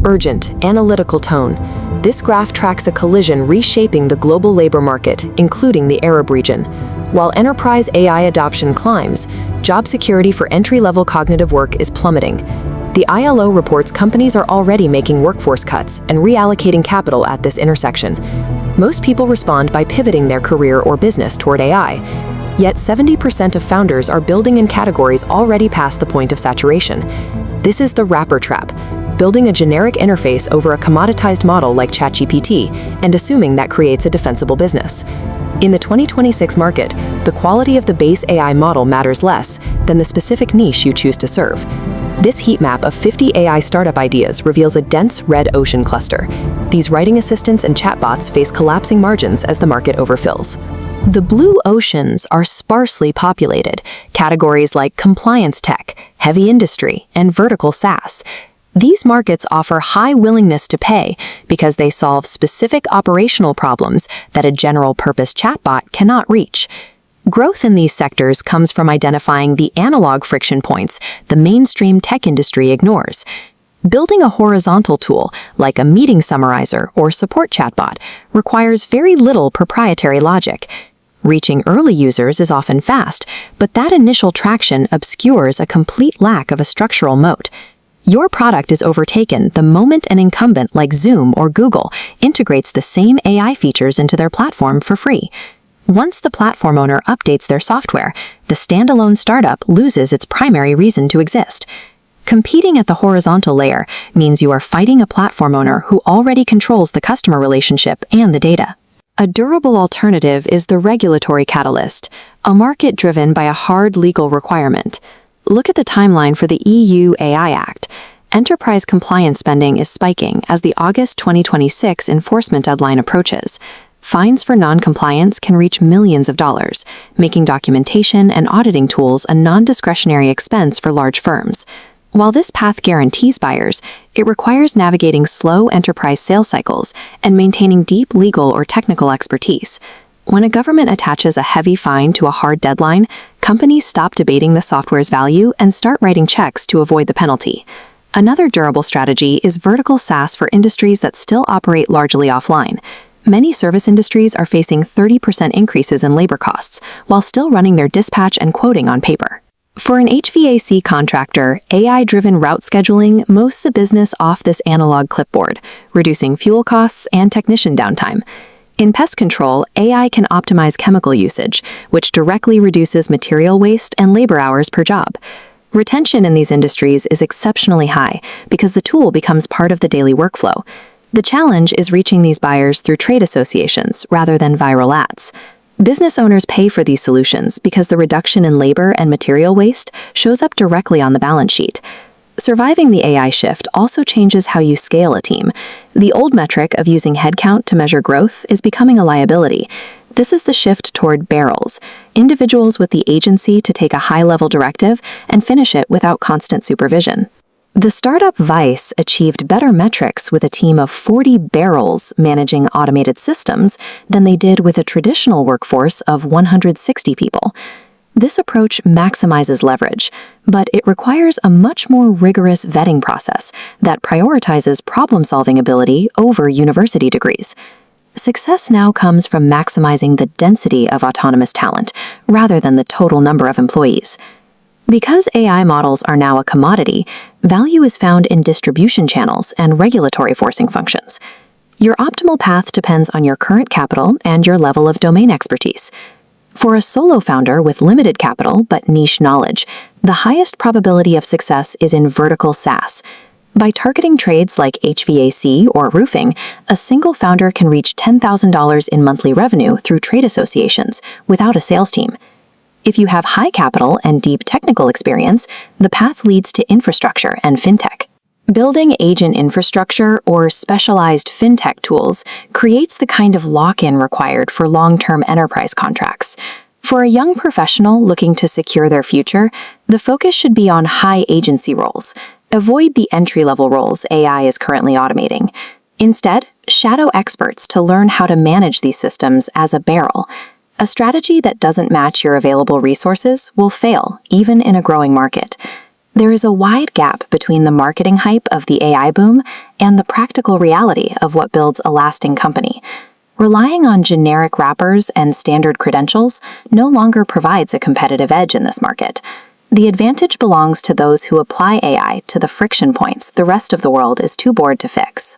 urgent, analytical tone. This graph tracks a collision reshaping the global labor market, including the Arab region. While enterprise AI adoption climbs, job security for entry-level cognitive work is plummeting. The ILO reports companies are already making workforce cuts and reallocating capital at this intersection. Most people respond by pivoting their career or business toward AI, yet 70% of founders are building in categories already past the point of saturation. This is the wrapper trap, building a generic interface over a commoditized model like ChatGPT and assuming that creates a defensible business. In the 2026 market, the quality of the base AI model matters less than the specific niche you choose to serve. This heat map of 50 AI startup ideas reveals a dense red ocean cluster. These writing assistants and chatbots face collapsing margins as the market overfills. The blue oceans are sparsely populated, categories like compliance tech, heavy industry, and vertical SaaS. These markets offer high willingness to pay because they solve specific operational problems that a general-purpose chatbot cannot reach. Growth in these sectors comes from identifying the analog friction points the mainstream tech industry ignores. Building a horizontal tool, like a meeting summarizer or support chatbot, requires very little proprietary logic. Reaching early users is often fast, but that initial traction obscures a complete lack of a structural moat. Your product is overtaken the moment an incumbent like Zoom or Google integrates the same AI features into their platform for free. Once the platform owner updates their software, the standalone startup loses its primary reason to exist. Competing at the horizontal layer means you are fighting a platform owner who already controls the customer relationship and the data. A durable alternative is the regulatory catalyst, a market driven by a hard legal requirement. Look at the timeline for the EU AI Act. Enterprise compliance spending is spiking as the August 2026 enforcement deadline approaches. Fines for non-compliance can reach millions of dollars, making documentation and auditing tools a non-discretionary expense for large firms. While this path guarantees buyers, it requires navigating slow enterprise sales cycles and maintaining deep legal or technical expertise. When a government attaches a heavy fine to a hard deadline, companies stop debating the software's value and start writing checks to avoid the penalty. Another durable strategy is vertical SaaS for industries that still operate largely offline. Many service industries are facing 30% increases in labor costs, while still running their dispatch and quoting on paper. For an HVAC contractor, AI-driven route scheduling moves the business off this analog clipboard, reducing fuel costs and technician downtime. In pest control, AI can optimize chemical usage, which directly reduces material waste and labor hours per job. Retention in these industries is exceptionally high because the tool becomes part of the daily workflow. The challenge is reaching these buyers through trade associations rather than viral ads. Business owners pay for these solutions because the reduction in labor and material waste shows up directly on the balance sheet. Surviving the AI shift also changes how you scale a team. The old metric of using headcount to measure growth is becoming a liability. This is the shift toward barrels, individuals with the agency to take a high-level directive and finish it without constant supervision. The startup Vice achieved better metrics with a team of 40 barrels managing automated systems than they did with a traditional workforce of 160 people. This approach maximizes leverage, but it requires a much more rigorous vetting process that prioritizes problem-solving ability over university degrees. Success now comes from maximizing the density of autonomous talent rather than the total number of employees. Because AI models are now a commodity, value is found in distribution channels and regulatory forcing functions. Your optimal path depends on your current capital and your level of domain expertise. For a solo founder with limited capital but niche knowledge, the highest probability of success is in vertical SaaS. By targeting trades like HVAC or roofing, a single founder can reach $10,000 in monthly revenue through trade associations without a sales team. If you have high capital and deep technical experience, the path leads to infrastructure and fintech. Building agent infrastructure or specialized fintech tools creates the kind of lock-in required for long-term enterprise contracts. For a young professional looking to secure their future, the focus should be on high agency roles. Avoid the entry-level roles AI is currently automating. Instead, shadow experts to learn how to manage these systems as a barrel. A strategy that doesn't match your available resources will fail, even in a growing market. There is a wide gap between the marketing hype of the AI boom and the practical reality of what builds a lasting company. Relying on generic wrappers and standard credentials no longer provides a competitive edge in this market. The advantage belongs to those who apply AI to the friction points the rest of the world is too bored to fix.